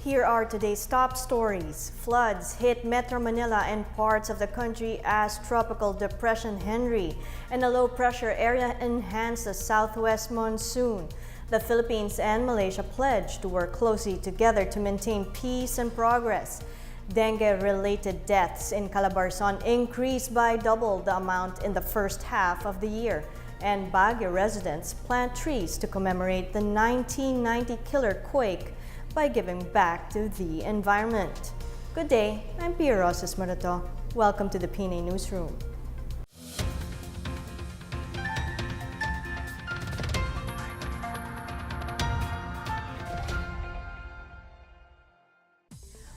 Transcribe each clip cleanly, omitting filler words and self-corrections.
Here are today's top stories. Floods hit Metro Manila and parts of the country as Tropical Depression Henry and a low-pressure area enhance the southwest monsoon. The Philippines and Malaysia pledged to work closely together to maintain peace and progress. Dengue-related deaths in Calabarzon increased by double the amount in the first half of the year. And Baguio residents plant trees to commemorate the 1990 killer quake by giving back to the environment. Good day, I'm Pia Rosas Marato. Welcome to the PNA Newsroom.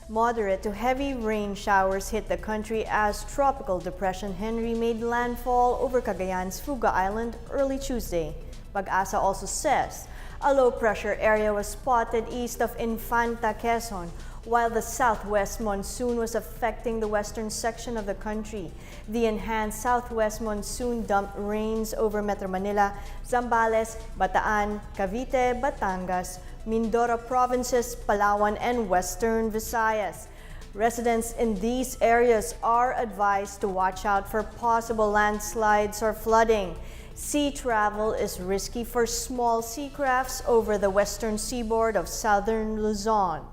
Moderate to heavy rain showers hit the country as Tropical Depression Henry made landfall over Cagayan's Fuga Island early Tuesday. Pag-asa also says a low-pressure area was spotted east of Infanta, Quezon, while the southwest monsoon was affecting the western section of the country. The enhanced southwest monsoon dumped rains over Metro Manila, Zambales, Bataan, Cavite, Batangas, Mindoro provinces, Palawan, and western Visayas. Residents in these areas are advised to watch out for possible landslides or flooding. Sea travel is risky for small sea crafts over the western seaboard of southern Luzon.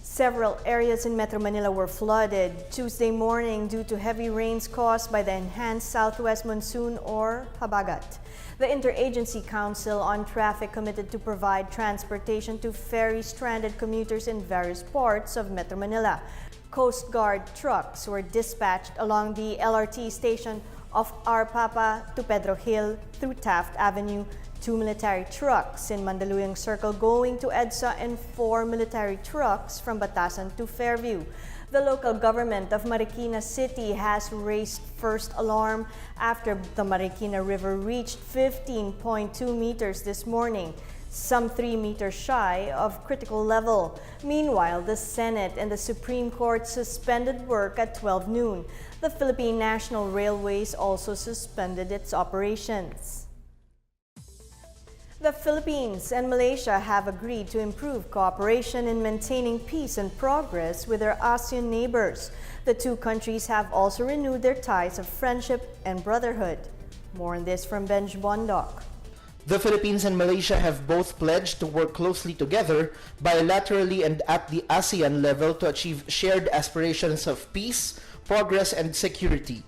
Several areas in Metro Manila were flooded Tuesday morning due to heavy rains caused by the enhanced southwest monsoon or habagat. The Interagency Council on Traffic committed to provide transportation to ferry-stranded commuters in various parts of Metro Manila. Coast Guard trucks were dispatched along the LRT station of Arpapa to Pedro Hill through Taft Avenue, 2 military trucks in Mandaluyong Circle going to EDSA, and 4 military trucks from Batasan to Fairview. The local government of Marikina City has raised first alarm after the Marikina River reached 15.2 meters this morning, some 3 meters shy of critical level. Meanwhile, the Senate and the Supreme Court suspended work at 12 noon. The Philippine National Railways also suspended its operations. The Philippines and Malaysia have agreed to improve cooperation in maintaining peace and progress with their ASEAN neighbors. The two countries have also renewed their ties of friendship and brotherhood. More on this from Benj Bondoc. The Philippines and Malaysia have both pledged to work closely together bilaterally and at the ASEAN level to achieve shared aspirations of peace, progress, and security.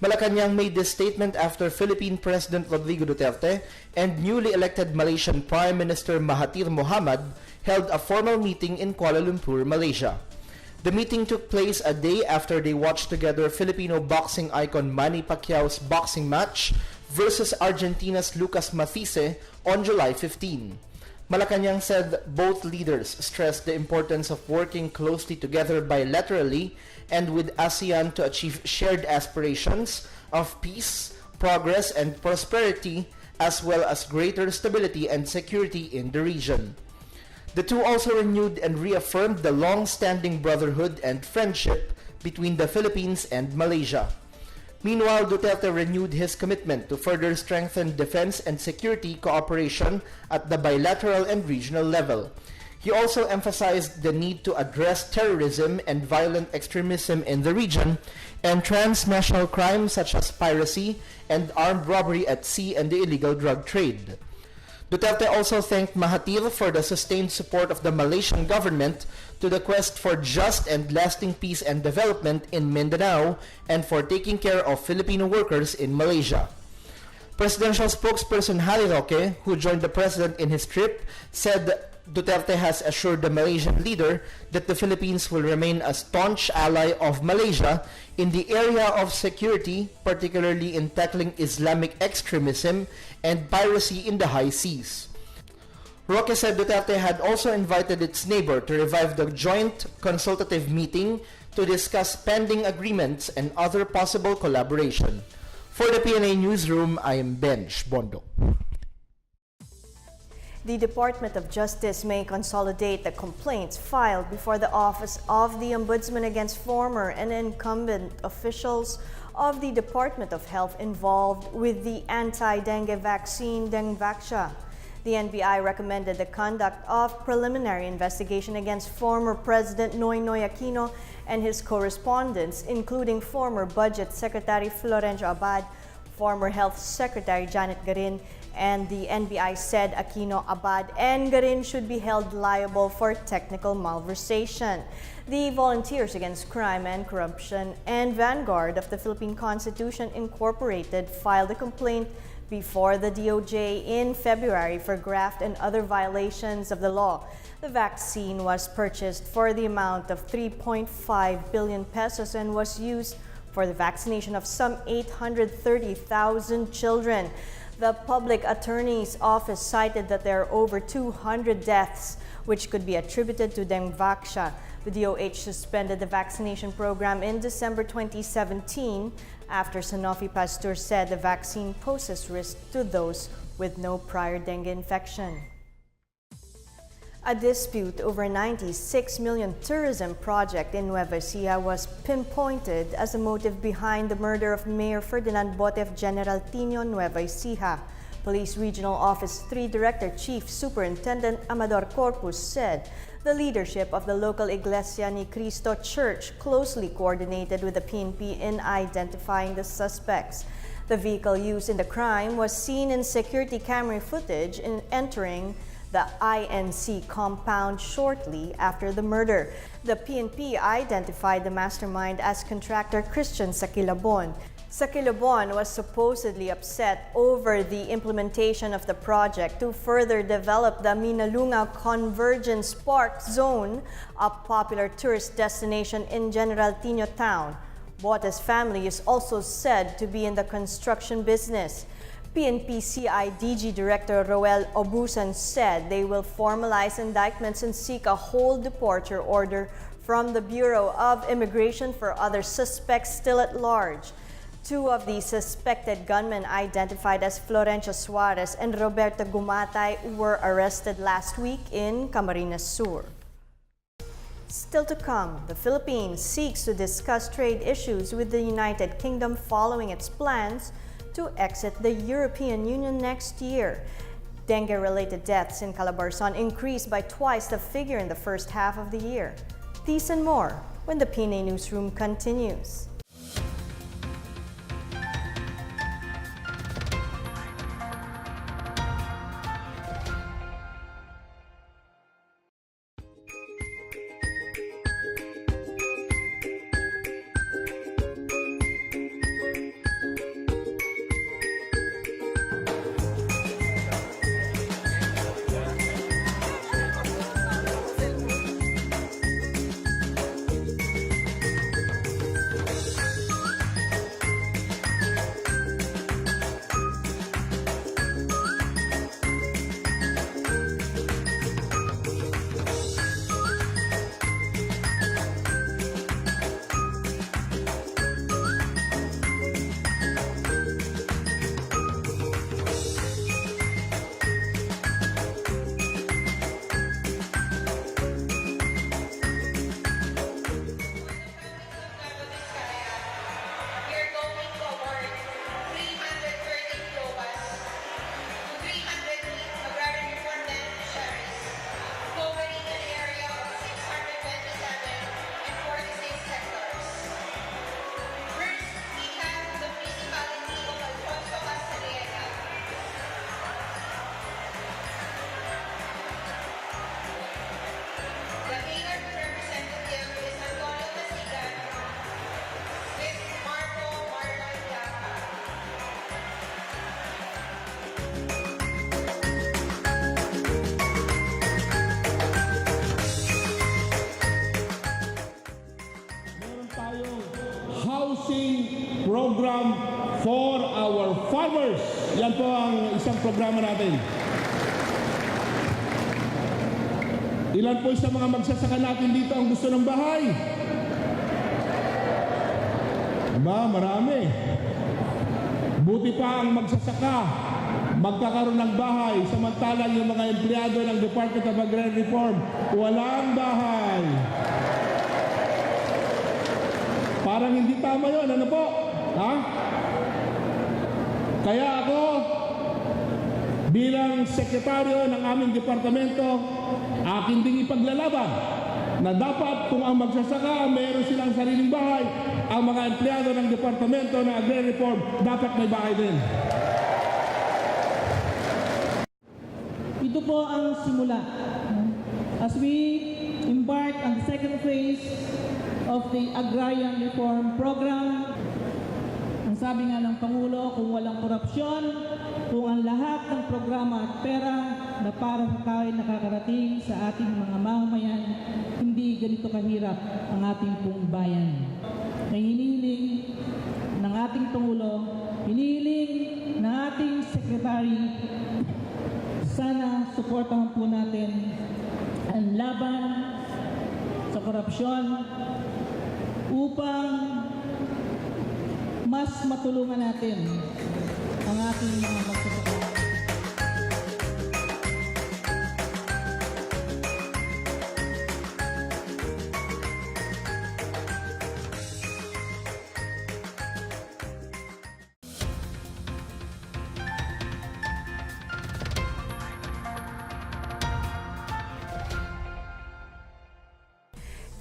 Malacanang made this statement after Philippine President Rodrigo Duterte and newly elected Malaysian Prime Minister Mahathir Mohamad held a formal meeting in Kuala Lumpur, Malaysia. The meeting took place a day after they watched together Filipino boxing icon Manny Pacquiao's boxing match versus Argentina's Lucas Mathise on July 15. Malacanang said both leaders stressed the importance of working closely together bilaterally and with ASEAN to achieve shared aspirations of peace, progress, and prosperity, as well as greater stability and security in the region. The two also renewed and reaffirmed the long-standing brotherhood and friendship between the Philippines and Malaysia. Meanwhile, Duterte renewed his commitment to further strengthen defense and security cooperation at the bilateral and regional level. He also emphasized the need to address terrorism and violent extremism in the region and transnational crimes such as piracy and armed robbery at sea and the illegal drug trade. Duterte also thanked Mahathir for the sustained support of the Malaysian government to the quest for just and lasting peace and development in Mindanao and for taking care of Filipino workers in Malaysia. Presidential spokesperson Harry Roque, who joined the president in his trip, said Duterte has assured the Malaysian leader that the Philippines will remain a staunch ally of Malaysia in the area of security, particularly in tackling Islamic extremism and piracy in the high seas. Roque said Duterte had also invited its neighbor to revive the joint consultative meeting to discuss pending agreements and other possible collaboration. For the PNA Newsroom, I am Benj Bondo. The Department of Justice may consolidate the complaints filed before the Office of the Ombudsman against former and incumbent officials of the Department of Health involved with the anti-dengue vaccine Dengvaxia. The NBI recommended the conduct of preliminary investigation against former President Noynoy Aquino and his correspondents, including former Budget Secretary Florencio Abad, former Health Secretary Janet Garin, and the NBI said Aquino, Abad, and Garin should be held liable for technical malversation. The Volunteers Against Crime and Corruption and Vanguard of the Philippine Constitution Incorporated filed a complaint before the DOJ in February for graft and other violations of the law. The vaccine was purchased for the amount of 3.5 billion pesos and was used for the vaccination of some 830,000 children. The Public Attorney's Office cited that there are over 200 deaths which could be attributed to Dengvaxia. The DOH suspended the vaccination program in December 2017 after Sanofi Pasteur said the vaccine poses risk to those with no prior dengue infection. A dispute over a 96 million tourism project in Nueva Ecija was pinpointed as a motive behind the murder of Mayor Ferdinand Botef General Tino Nueva Ecija. Police Regional Office 3 Director Chief Superintendent Amador Corpus said the leadership of the local Iglesia ni Cristo Church closely coordinated with the PNP in identifying the suspects. The vehicle used in the crime was seen in security camera footage in entering the INC compound shortly after the murder. The PNP identified the mastermind as contractor Christian Sakilabon. Sakilabon was supposedly upset over the implementation of the project to further develop the Minalunga Convergence Park Zone, a popular tourist destination in General Tino Town. Botef's family is also said to be in the construction business. PNP CIDG Director Roel Obusan said they will formalize indictments and seek a whole departure order from the Bureau of Immigration for other suspects still at large. Two of the suspected gunmen, identified as Florencio Suarez and Roberto Gumatay, were arrested last week in Camarines Sur. Still to come, the Philippines seeks to discuss trade issues with the United Kingdom following its plans to exit the European Union next year. Dengue-related deaths in Calabarzon increased by twice the figure in the first half of the year. These and more when the PNA Newsroom continues. Housing program for our farmers. Yan po ang isang programa natin. Ilan po sa mga magsasaka natin dito ang gusto ng bahay? Marami. Buti pa ang magsasaka magkakaroon ng bahay, samantalang yung mga empleyado ng Department of Agrarian Reform walang bahay. Parang hindi tama yun, ano po? Ha? Kaya ako, Bilang sekretaryo ng aming departamento, akin ding ipaglalaban na dapat kung ang magsasaka meron silang sariling bahay, ang mga empleyado ng Departamento ng Agrarian Reform dapat may bahay din. Ito po ang simula. As we embark on the second phase of the Agrarian Reform Program, ang sabi nga ng Pangulo, kung walang korupsyon, kung ang lahat ng programa at pera na para sa tao ay nakakarating sa ating mga mamamayan, hindi ganito kahirap ang ating pong bayan. Na hinihiling ng ating Pangulo, hinihiling ng ating Secretary, sana suportahan po natin ang laban sa korupsyon upang mas matulungan natin ang ating mga magsasaka.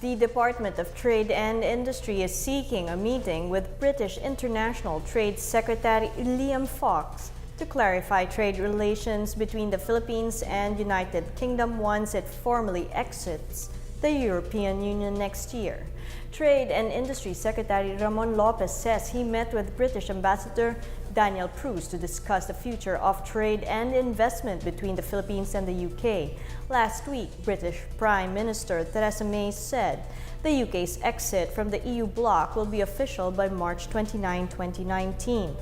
The Department of Trade and Industry is seeking a meeting with British International Trade Secretary Liam Fox to clarify trade relations between the Philippines and United Kingdom once it formally exits the European Union next year. Trade and Industry Secretary Ramon Lopez says he met with British Ambassador Daniel Pruis to discuss the future of trade and investment between the Philippines and the UK. Last week, British Prime Minister Theresa May said the UK's exit from the EU bloc will be official by March 29, 2019.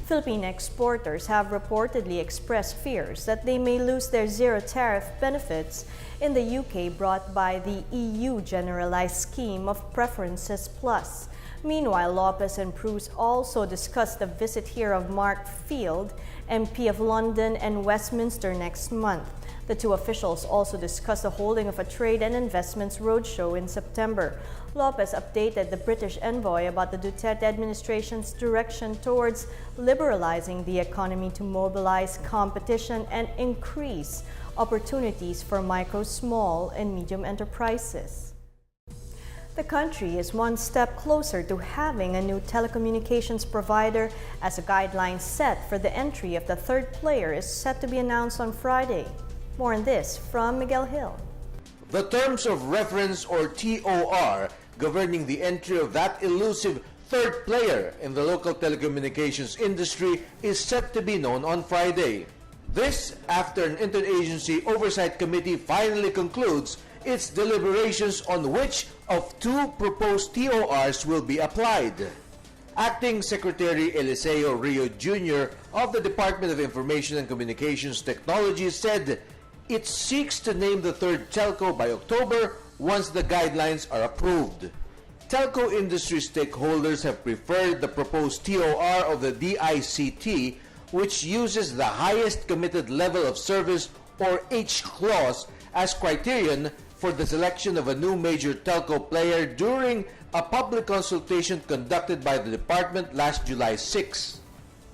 Philippine exporters have reportedly expressed fears that they may lose their zero tariff benefits in the UK brought by the EU Generalized Scheme of Preferences Plus. Meanwhile, Lopez and Pruis also discussed the visit here of Mark Field, MP of London and Westminster next month. The two officials also discussed the holding of a trade and investments roadshow in September. Lopez updated the British envoy about the Duterte administration's direction towards liberalizing the economy to mobilize competition and increase opportunities for micro, small, and medium enterprises. The country is one step closer to having a new telecommunications provider as a guideline set for the entry of the third player is set to be announced on Friday. More on this from Miguel Hill. The Terms of Reference, or TOR, governing the entry of that elusive third player in the local telecommunications industry is set to be known on Friday. This after an interagency oversight committee finally concludes its deliberations on which of two proposed TORs will be applied. Acting Secretary Eliseo Rio Jr. of the Department of Information and Communications Technology said it seeks to name the third telco by October once the guidelines are approved. Telco industry stakeholders have preferred the proposed TOR of the DICT, which uses the highest committed level of service, or H clause, as criterion for the selection of a new major telco player during a public consultation conducted by the department last July 6.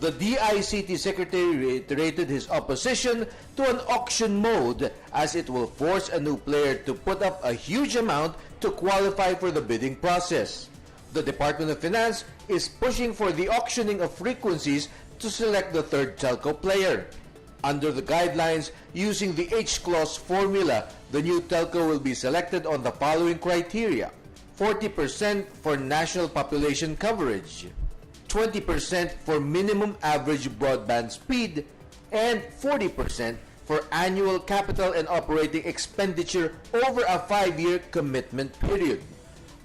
The DICT Secretary reiterated his opposition to an auction mode as it will force a new player to put up a huge amount to qualify for the bidding process. The Department of Finance is pushing for the auctioning of frequencies to select the third telco player. Under the guidelines, using the H-clause formula, the new telco will be selected on the following criteria: 40% for national population coverage, 20% for minimum average broadband speed, and 40% for annual capital and operating expenditure over a 5-year commitment period.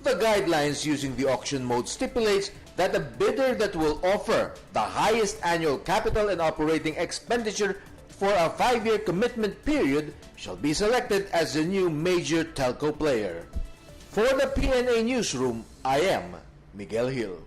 The guidelines using the auction mode stipulates that the bidder that will offer the highest annual capital and operating expenditure for a 5-year commitment period shall be selected as the new major telco player. For the PNA Newsroom, I am Miguel Hill.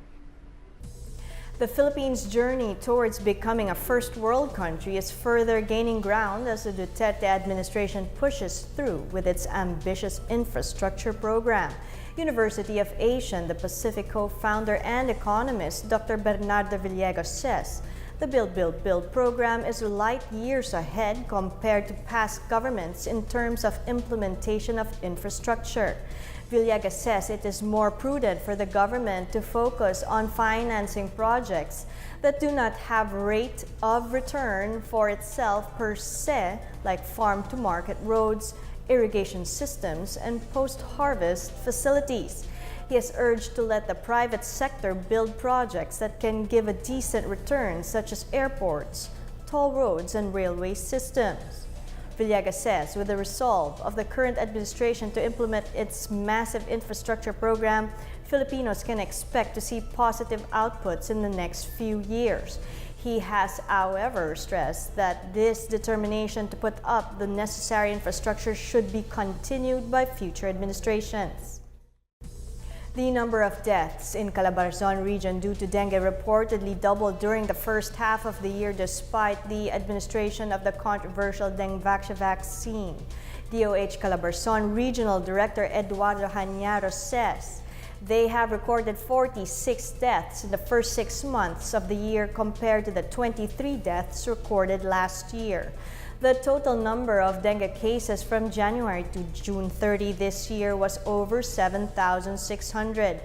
The Philippines' journey towards becoming a first world country is further gaining ground as the Duterte administration pushes through with its ambitious infrastructure program. University of Asia and the Pacific co-founder and economist Dr. Bernardo Villegas says The Build, Build, Build program is light years ahead compared to past governments in terms of implementation of infrastructure. Villegas says it is more prudent for the government to focus on financing projects that do not have rate of return for itself per se, like farm-to-market roads, irrigation systems, and post-harvest facilities. He has urged to let the private sector build projects that can give a decent return, such as airports, toll roads, and railway systems. Villegas says with the resolve of the current administration to implement its massive infrastructure program, Filipinos can expect to see positive outputs in the next few years. He has, however, stressed that this determination to put up the necessary infrastructure should be continued by future administrations. The number of deaths in Calabarzon region due to dengue reportedly doubled during the first half of the year despite the administration of the controversial dengue vaccine. DOH Calabarzon Regional Director Eduardo Hanyaro says they have recorded 46 deaths in the first 6 months of the year compared to the 23 deaths recorded last year. The total number of dengue cases from January to June 30 this year was over 7,600.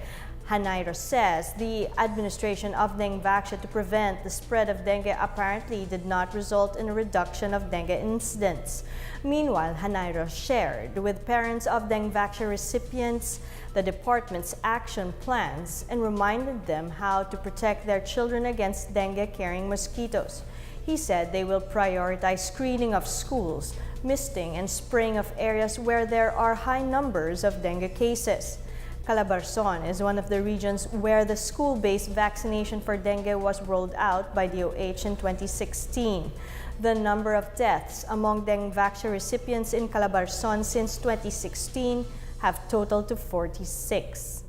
Hanyaro says the administration of dengue vaccine to prevent the spread of dengue apparently did not result in a reduction of dengue incidents. Meanwhile, Hanyaro shared with parents of dengue vaccine recipients the department's action plans and reminded them how to protect their children against dengue-carrying mosquitoes. He said they will prioritize screening of schools, misting, and spraying of areas where there are high numbers of dengue cases. Calabarzon is one of the regions where the school-based vaccination for dengue was rolled out by DOH in 2016. The number of deaths among dengue vaccine recipients in Calabarzon since 2016 have totaled to 46.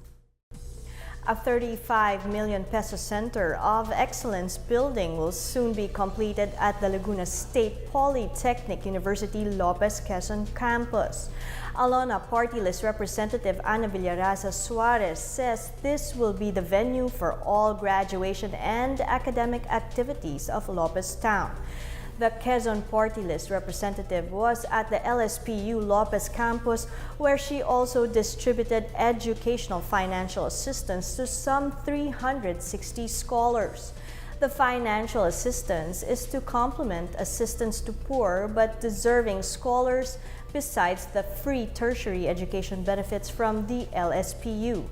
A 35 million peso Center of Excellence building will soon be completed at the Laguna State Polytechnic University Lopez Quezon campus. Alona Party List Representative Ana Villaraza Suarez says this will be the venue for all graduation and academic activities of Lopez Town. The Quezon Party List representative was at the LSPU Lopez campus where she also distributed educational financial assistance to some 360 scholars. The financial assistance is to complement assistance to poor but deserving scholars besides the free tertiary education benefits from the LSPU.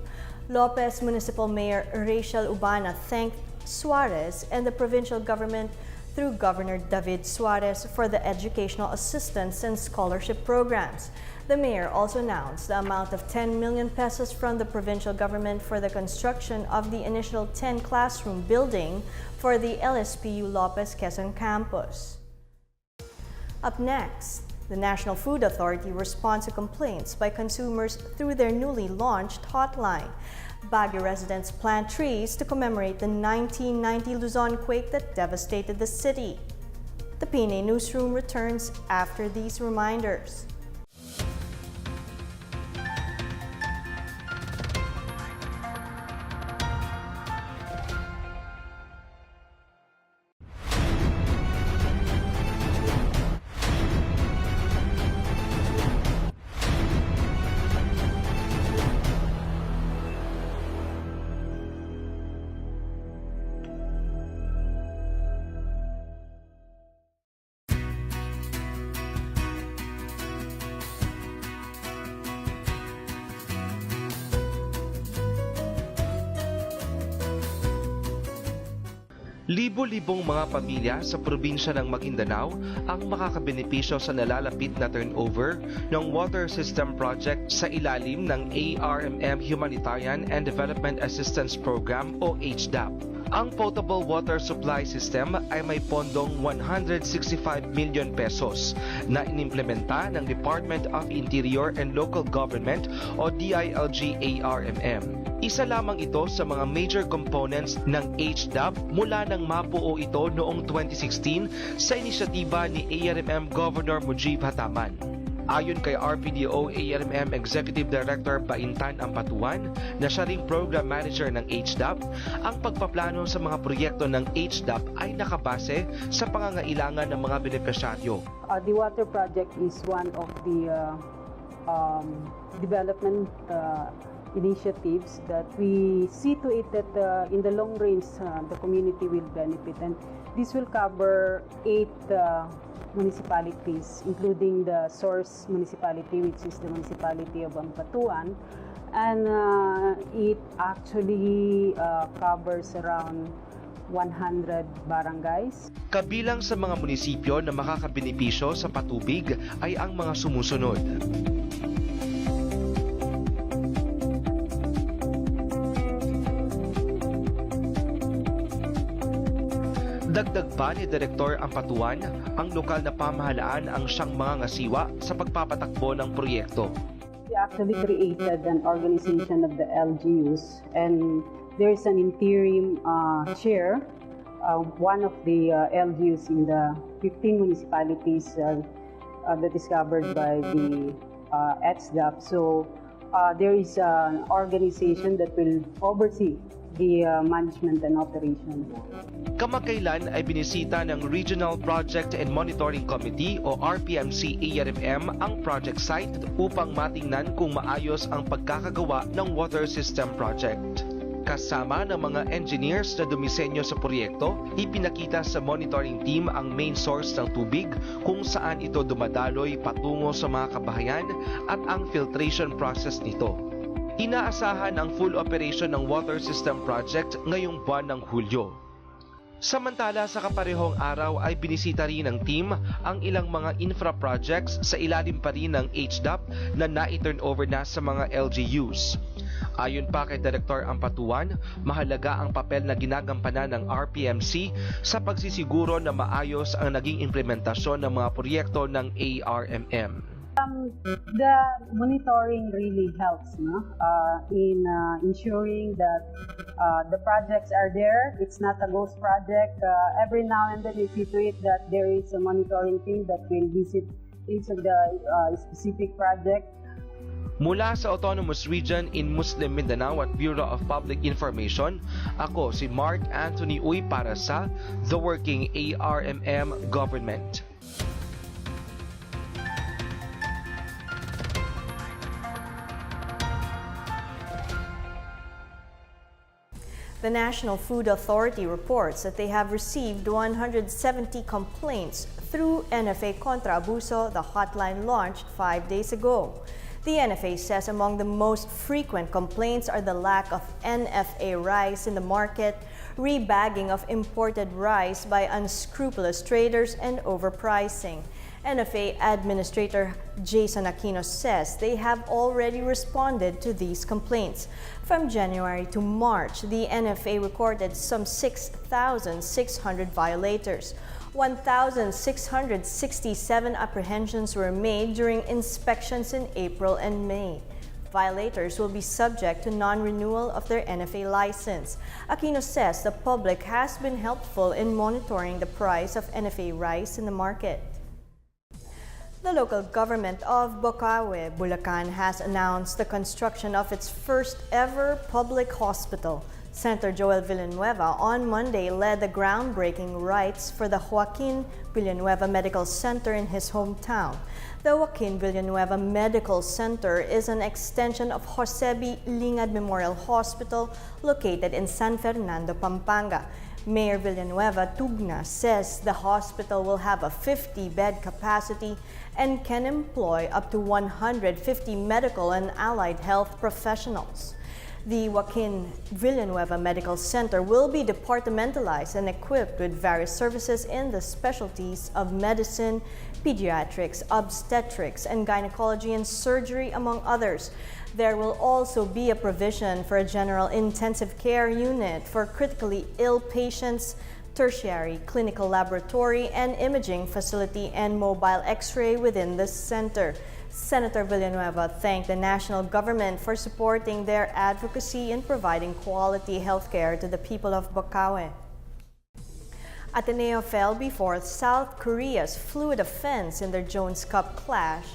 Lopez Municipal Mayor Rachel Ubana thanked Suarez and the provincial government through Governor David Suarez for the educational assistance and scholarship programs. The mayor also announced the amount of 10 million pesos from the provincial government for the construction of the initial 10 classroom building for the LSPU Lopez Quezon campus. Up next, the National Food Authority responds to complaints by consumers through their newly launched hotline. Baguio residents plant trees to commemorate the 1990 Luzon quake that devastated the city. The PNA Newsroom returns after these reminders. Libo-libong mga pamilya sa probinsya ng Maguindanao ang makakabenepisyo sa nalalapit na turnover ng water system project sa ilalim ng ARMM Humanitarian and Development Assistance Program o HDAP. Ang potable water supply system ay may pondong 165 million pesos na inimplementa ng Department of Interior and Local Government o DILG ARMM. Isa lamang ito sa mga major components ng HDAP mula nang mabuo ito noong 2016 sa inisyatiba ni ARMM Governor Mujib Hataman. Ayon kay RPDO ARMM Executive Director Baintan Ampatuan na siya ring Program Manager ng HDAP, ang pagpaplano sa mga proyekto ng HDAP ay nakabase sa pangangailangan ng mga benepisyaryo. The water project is one of the development initiatives that we see to it that in the long range the community will benefit, and this will cover 8 municipalities, including the source municipality, which is the municipality of Ampatuan, and it actually covers around 100 barangays. Kabilang sa mga munisipyo na makakabenepisyo sa patubig ay ang mga sumusunod. Dagdag pa ni Direktor Ampatuan, ang lokal na pamahalaan ang siyang mga ngasiwa sa pagpapatakbo ng proyekto. We actually created an organization of the LGUs, and there's an interim chair, one of the LGUs in the 15 municipalities that is covered by the HDAP. So there is an organization that will oversee the management and operation. Kamakailan ay binisita ng Regional Project and Monitoring Committee o RPMC ARMM ang project site upang matingnan kung maayos ang pagkakagawa ng water system project. Kasama ng mga engineers na dumisenyo sa proyekto, ipinakita sa monitoring team ang main source ng tubig, kung saan ito dumadaloy patungo sa mga kabahayan at ang filtration process nito. Inaasahan ang full operation ng water system project ngayong buwan ng Hulyo. Samantala sa kaparehong araw ay binisita rin ng team ang ilang mga infra projects sa ilalim pa rin ng HDAP na na-turn over na sa mga LGUs. Ayon pa kay Direktor Ampatuan, mahalaga ang papel na ginagampanan ng RPMC sa pagsisiguro na maayos ang naging implementasyon ng mga proyekto ng ARMM. The monitoring really helps in ensuring that the projects are there. It's not a ghost project. Every now and then we see to it that there is a monitoring team that will visit each of the specific project. Mula sa Autonomous Region in Muslim Mindanao at Bureau of Public Information, ako si Mark Anthony Uy para sa The Working ARMM Government. The National Food Authority reports that they have received 170 complaints through NFA Contra Abuso, the hotline launched 5 days ago. The NFA says among the most frequent complaints are the lack of NFA rice in the market, rebagging of imported rice by unscrupulous traders, and overpricing. NFA Administrator Jason Aquino says they have already responded to these complaints. From January to March, the NFA recorded some 6,600 violators. 1,667 apprehensions were made during inspections in April and May. Violators will be subject to non-renewal of their NFA license. Aquino says the public has been helpful in monitoring the price of NFA rice in the market. The local government of Bocaue, Bulacan has announced the construction of its first ever public hospital. Senator Joel Villanueva on Monday led the groundbreaking rites for the Joaquin Villanueva Medical Center in his hometown. The Joaquin Villanueva Medical Center is an extension of Josebi Lingad Memorial Hospital located in San Fernando, Pampanga. Mayor Villanueva Tugna says the hospital will have a 50-bed capacity and can employ up to 150 medical and allied health professionals. The Joaquin Villanueva Medical Center will be departmentalized and equipped with various services in the specialties of medicine, pediatrics, obstetrics, and gynecology and surgery, among others. There will also be a provision for a general intensive care unit for critically ill patients, tertiary clinical laboratory and imaging facility, and mobile x-ray within the center. Senator Villanueva thanked the national government for supporting their advocacy in providing quality health care to the people of Bocaue. Ateneo fell before South Korea's fluid offense in their Jones Cup clash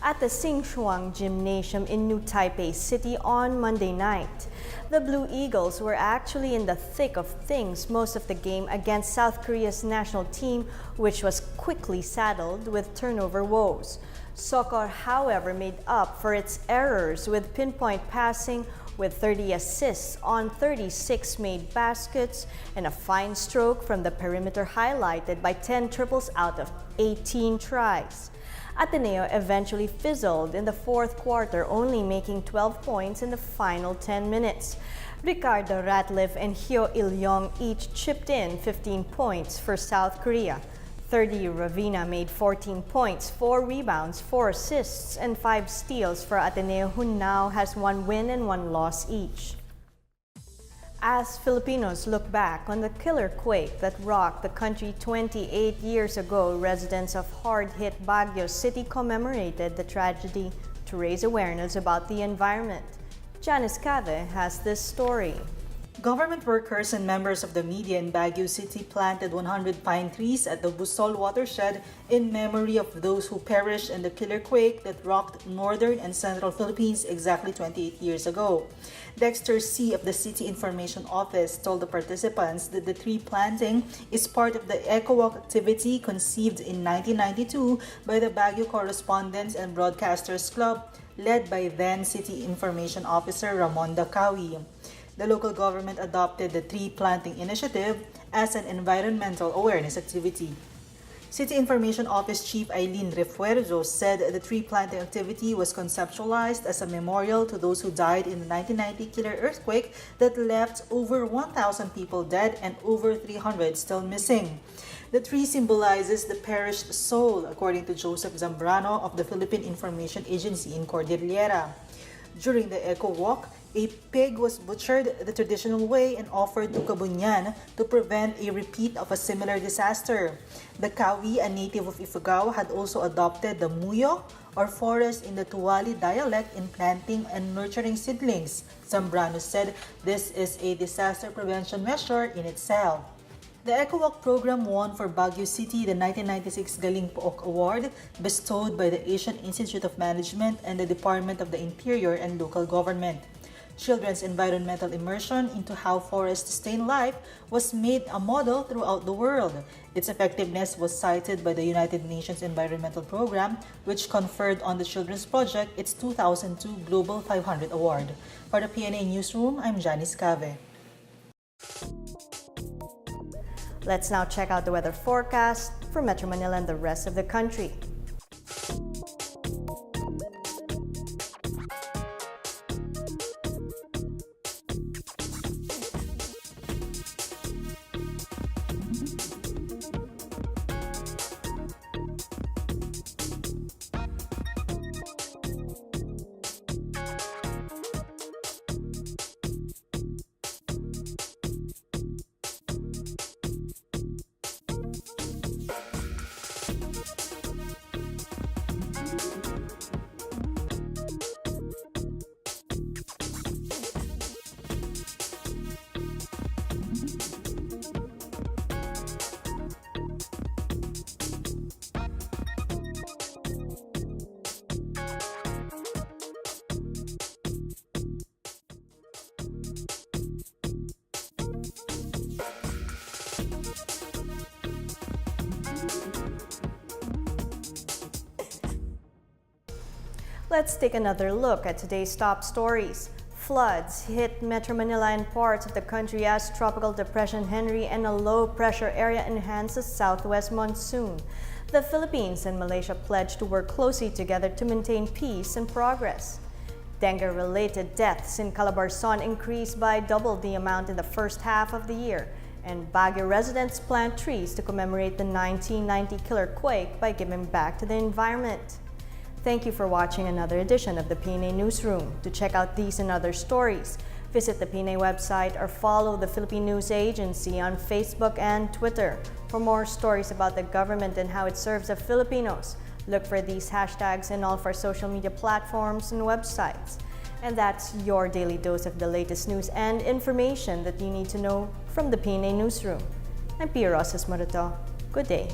at the Xinchuang Gymnasium in New Taipei City on Monday night. The Blue Eagles were actually in the thick of things most of the game against South Korea's national team, which was quickly saddled with turnover woes. Soccer, however, made up for its errors with pinpoint passing, with 30 assists on 36 made baskets and a fine stroke from the perimeter highlighted by 10 triples out of 18 tries. Ateneo eventually fizzled in the fourth quarter, only making 12 points in the final 10 minutes. Ricardo Ratliff and Hyo Il-yong each chipped in 15 points for South Korea. 30 Ravina made 14 points, 4 rebounds, 4 assists, and 5 steals for Ateneo, who now has 1 win and 1 loss each. As Filipinos look back on the killer quake that rocked the country 28 years ago, residents of hard-hit Baguio City commemorated the tragedy to raise awareness about the environment. Janice Cave has this story. Government workers and members of the media in Baguio City planted 100 pine trees at the Busol watershed in memory of those who perished in the killer quake that rocked northern and central Philippines exactly 28 years ago. Dexter C. of the City Information Office told the participants that the tree planting is part of the Eco Walk activity conceived in 1992 by the Baguio Correspondents and Broadcasters Club, led by then City Information Officer Ramonda Kawi. The local government adopted the tree planting initiative as an environmental awareness activity. City Information Office Chief Eileen Refuerzo said the tree planting activity was conceptualized as a memorial to those who died in the 1990 killer earthquake that left over 1,000 people dead and over 300 still missing. The tree symbolizes the perished soul, according to Joseph Zambrano of the Philippine Information Agency in Cordillera. During the Eco Walk, a pig was butchered the traditional way and offered to Kabunyan to prevent a repeat of a similar disaster. The Kawi, a native of Ifugao, had also adopted the muyo, or forest in the Tuwali dialect, in planting and nurturing seedlings. Zambrano said this is a disaster prevention measure in itself. The EcoWalk program won for Baguio City the 1996 Galing Pook Award bestowed by the Asian Institute of Management and the Department of the Interior and Local Government. Children's environmental immersion into how forests sustain life was made a model throughout the world. Its effectiveness was cited by the United Nations Environmental Program, which conferred on the Children's Project its 2002 Global 500 Award. For the PNA Newsroom, I'm Janice Cave. Let's now check out the weather forecast for Metro Manila and the rest of the country. Let's take another look at today's top stories. Floods hit Metro Manila and parts of the country as Tropical Depression Henry and a low-pressure area enhances southwest monsoon. The Philippines and Malaysia pledged to work closely together to maintain peace and progress. Dengue-related deaths in Calabarzon increased by double the amount in the first half of the year, and Baguio residents plant trees to commemorate the 1990 killer quake by giving back to the environment. Thank you for watching another edition of the PNA Newsroom. To check out these and other stories, visit the PNA website or follow the Philippine News Agency on Facebook and Twitter. For more stories about the government and how it serves the Filipinos, look for these hashtags in all of our social media platforms and websites. And that's your daily dose of the latest news and information that you need to know from the PNA Newsroom. I'm Pia Rosas Morato. Good day.